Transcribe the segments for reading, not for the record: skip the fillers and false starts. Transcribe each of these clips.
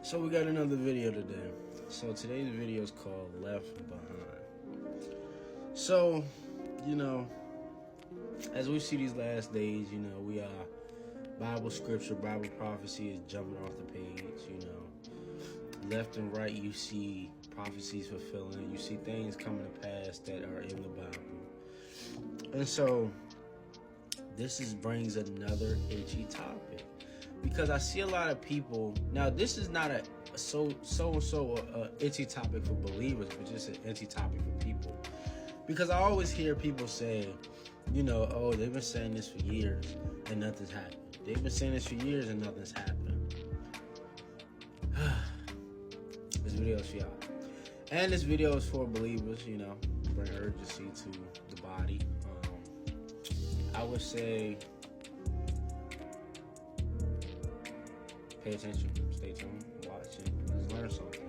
So we got another video today. So today's video is called Left Behind. So, as we see these last days, we are Bible scripture, Bible prophecy is jumping off the page, Left and right you see prophecies fulfilling. You see things coming to pass that are in the Bible. And so this brings another itchy topic. Because I see a lot of people now. This is not a itchy topic for believers, but just an itchy topic for people. Because I always hear people say, oh, they've been saying this for years and nothing's happened. They've been saying this for years and nothing's happened. This video is for y'all, and this video is for believers. Bring urgency to the body. I would say, pay attention, stay tuned, watch it, just learn something.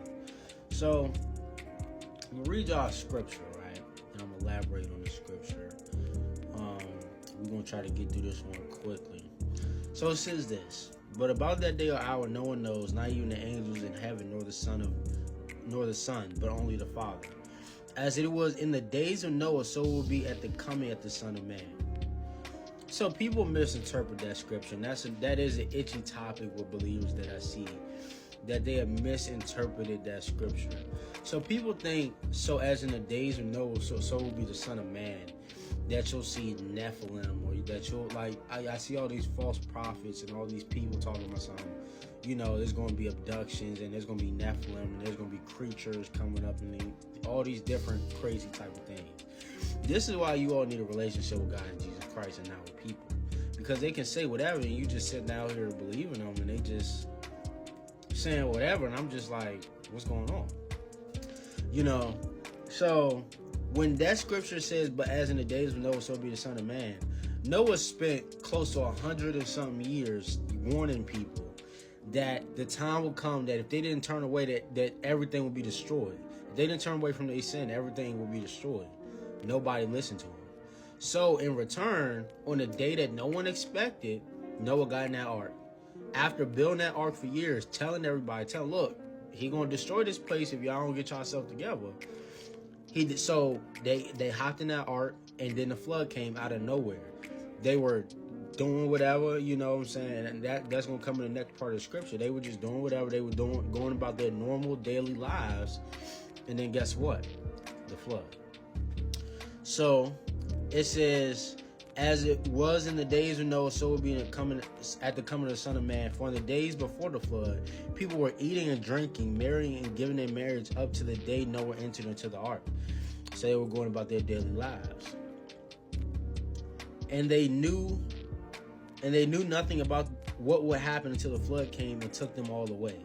So, I'm going to read y'all a scripture, right? And I'm going to elaborate on the scripture. We're going to try to get through this one quickly. So it says this: but about that day or hour no one knows, not even the angels in heaven, nor the Son, but only the Father. As it was in the days of Noah, so it will be at the coming of the Son of Man. So people misinterpret that scripture, and that is an itchy topic with believers that I see, that they have misinterpreted that scripture. So people think, so as in the days of Noah, so will be the Son of Man, that you'll see Nephilim, or that you'll, I see all these false prophets and all these people talking about something, there's going to be abductions, and there's going to be Nephilim, and there's going to be creatures coming up, and all these different crazy type of things. This is why you all need a relationship with God and Jesus Christ and not with people. Because they can say whatever and you just sitting out here believing them and they just saying whatever, and I'm just like, what's going on? So when that scripture says, but as in the days of Noah, so be the Son of Man, Noah spent close to 100 and something years warning people that the time will come that if they didn't turn away, that everything will be destroyed. If they didn't turn away from their sin, everything will be destroyed. Nobody listened to him. So in return, on the day that no one expected, Noah got in that ark. After building that ark for years, telling everybody, look, he gonna destroy this place if y'all don't get yourself together. So they hopped in that ark, and then the flood came out of nowhere. They were doing whatever, you know what I'm saying, and that's gonna come in the next part of the scripture. They were just doing whatever they were doing, going about their normal daily lives, and then guess what? The flood. So it says, as it was in the days of Noah, so it will be at the coming of the Son of Man. For in the days before the flood, people were eating and drinking, marrying and giving their marriage up to the day Noah entered into the ark. So they were going about their daily lives. And they knew nothing about what would happen until the flood came and took them all away.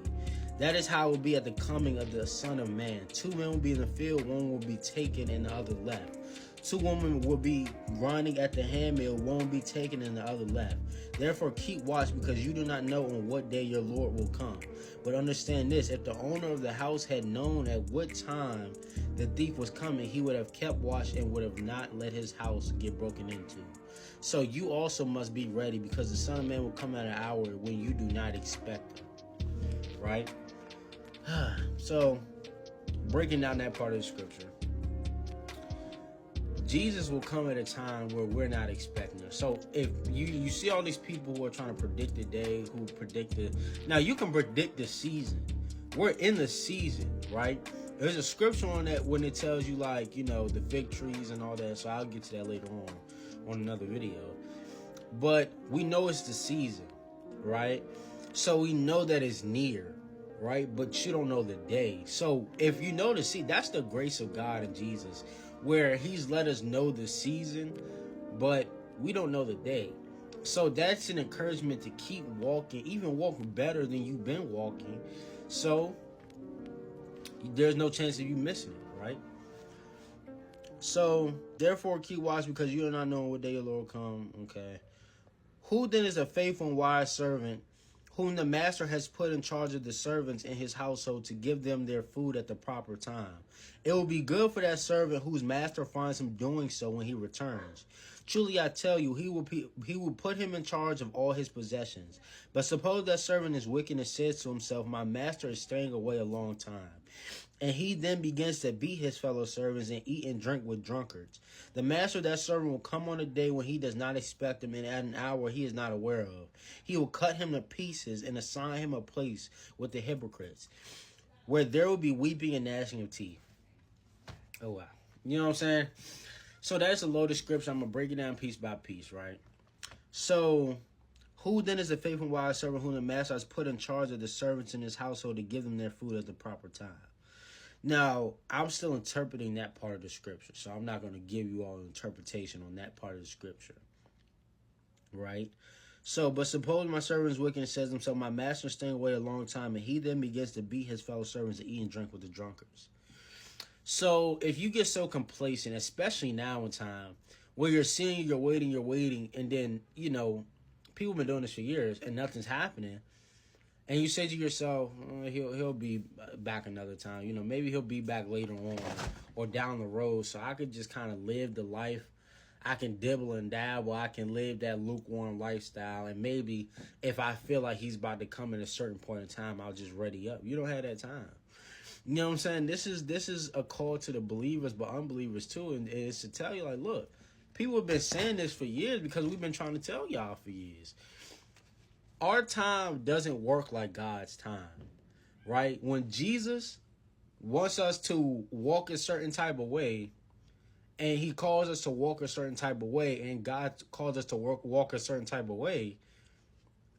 That is how it will be at the coming of the Son of Man. 2 men will be in the field, one will be taken and the other left. 2 women will be grinding at the handmill, one will be taken and the other left. Therefore keep watch, because you do not know on what day your Lord will come. But understand this: if the owner of the house had known at what time the thief was coming, he would have kept watch and would have not let his house get broken into. So you also must be ready, because the Son of Man will come at an hour when you do not expect him. Right? So, breaking down that part of the scripture, Jesus will come at a time where we're not expecting it. So if you see all these people who are trying to predict the day, who predicted, now you can predict the season. We're in the season, right? There's a scripture on that when it tells you, the fig trees and all that. So I'll get to that later on another video. But we know it's the season, right? So we know that it's near, right? But you don't know the day. So if you know the season, that's the grace of God and Jesus, where he's let us know the season, but we don't know the day. So that's an encouragement to keep walking, even walk better than you've been walking. So there's no chance of you missing it, right? So therefore keep watch, because you do not know what day your Lord will come. Okay. Who then is a faithful and wise servant, whom the master has put in charge of the servants in his household to give them their food at the proper time? It will be good for that servant whose master finds him doing so when he returns. Truly I tell you, he will put him in charge of all his possessions. But suppose that servant is wicked and says to himself, my master is staying away a long time. And he then begins to beat his fellow servants and eat and drink with drunkards. The master of that servant will come on a day when he does not expect him, and at an hour he is not aware of. He will cut him to pieces and assign him a place with the hypocrites, where there will be weeping and gnashing of teeth. Oh, wow. You know what I'm saying? So that's a loaded scripture. I'm going to break it down piece by piece, right? So, who then is a faithful and wise servant whom the master has put in charge of the servants in his household to give them their food at the proper time? Now, I'm still interpreting that part of the scripture, so I'm not going to give you all an interpretation on that part of the scripture, right? So, but suppose my servant is wicked and says to himself, my master is staying away a long time, and he then begins to beat his fellow servants and eat and drink with the drunkards. So, if you get so complacent, especially now in time, where you're seeing, you're waiting, and then, you know, people have been doing this for years, and nothing's happening, and you say to yourself, he'll be back another time. You know, maybe he'll be back later on or down the road. So I could just kind of live the life. I can dibble and dabble. I can live that lukewarm lifestyle. And maybe if I feel like he's about to come at a certain point in time, I'll just ready up. You don't have that time. You know what I'm saying? This is a call to the believers, but unbelievers too. And it's to tell you, like, look, people have been saying this for years because we've been trying to tell y'all for years. Our time doesn't work like God's time, right? When Jesus wants us to walk a certain type of way, and he calls us to walk a certain type of way, and God calls us to walk a certain type of way,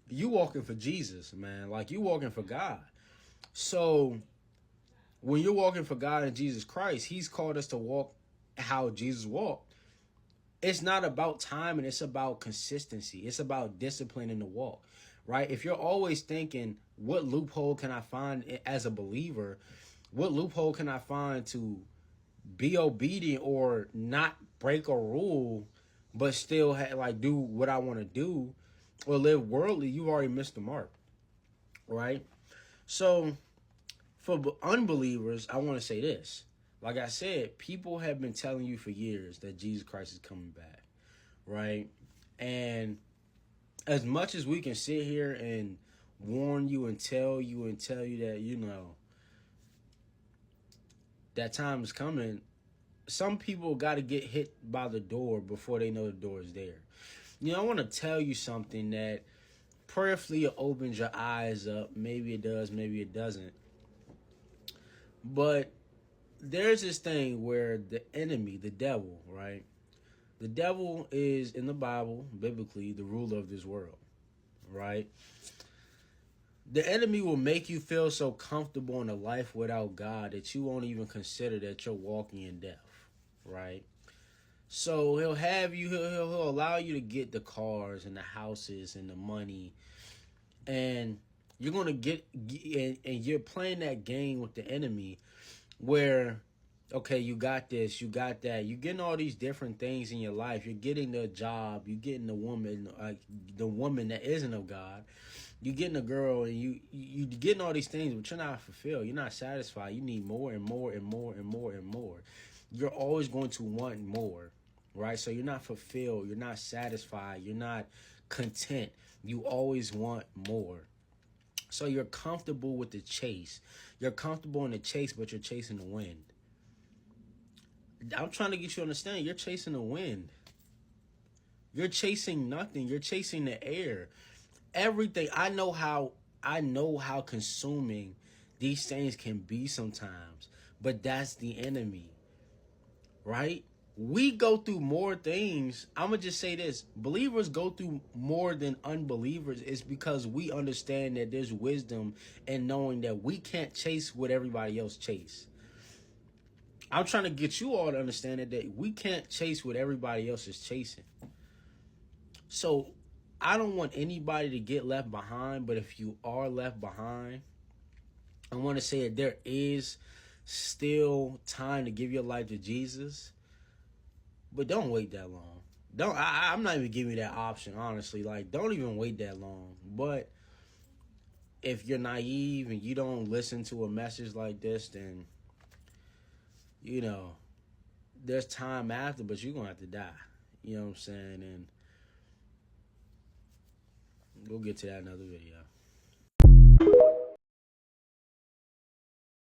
you walking for Jesus, man. Like, you walking for God. So, when you're walking for God and Jesus Christ, he's called us to walk how Jesus walked. It's not about time, and it's about consistency. It's about discipline in the walk. Right? If you're always thinking, what loophole can I find as a believer? What loophole can I find to be obedient or not break a rule, but still do what I want to do or live worldly? You've already missed the mark. Right? So for unbelievers, I want to say this. Like I said, people have been telling you for years that Jesus Christ is coming back. Right? And as much as we can sit here and warn you and tell you that, you know, that time is coming, some people got to get hit by the door before they know the door is there. You know, I want to tell you something that prayerfully opens your eyes up. Maybe it does, maybe it doesn't. But there's this thing where the enemy, the devil, right? The devil is, in the Bible, biblically, the ruler of this world, right? The enemy will make you feel so comfortable in a life without God that you won't even consider that you're walking in death, right? So he'll have you, he'll allow you to get the cars and the houses and the money, and you're going to get, and you're playing that game with the enemy where, okay, you got this, you got that. You're getting all these different things in your life. You're getting the job. You're getting the woman that isn't of God. You're getting a girl, and you're getting all these things, but you're not fulfilled. You're not satisfied. You need more and more and more and more and more. You're always going to want more, right? So you're not fulfilled. You're not satisfied. You're not content. You always want more. So you're comfortable with the chase. You're comfortable in the chase, but you're chasing the wind. I'm trying to get you to understand, you're chasing the wind. You're chasing nothing. You're chasing the air. Everything. I know how consuming these things can be sometimes, but that's the enemy, right? We go through more things. I'm going to just say this. Believers go through more than unbelievers. It's because we understand that there's wisdom in knowing that we can't chase what everybody else chase. I'm trying to get you all to understand that we can't chase what everybody else is chasing. So I don't want anybody to get left behind, but if you are left behind, I want to say that there is still time to give your life to Jesus, but don't wait that long. I'm not even giving you that option, honestly. Like, don't even wait that long. But if you're naive and you don't listen to a message like this, then, you know, there's time after, but you're going to have to die. You know what I'm saying? And we'll get to that in another video.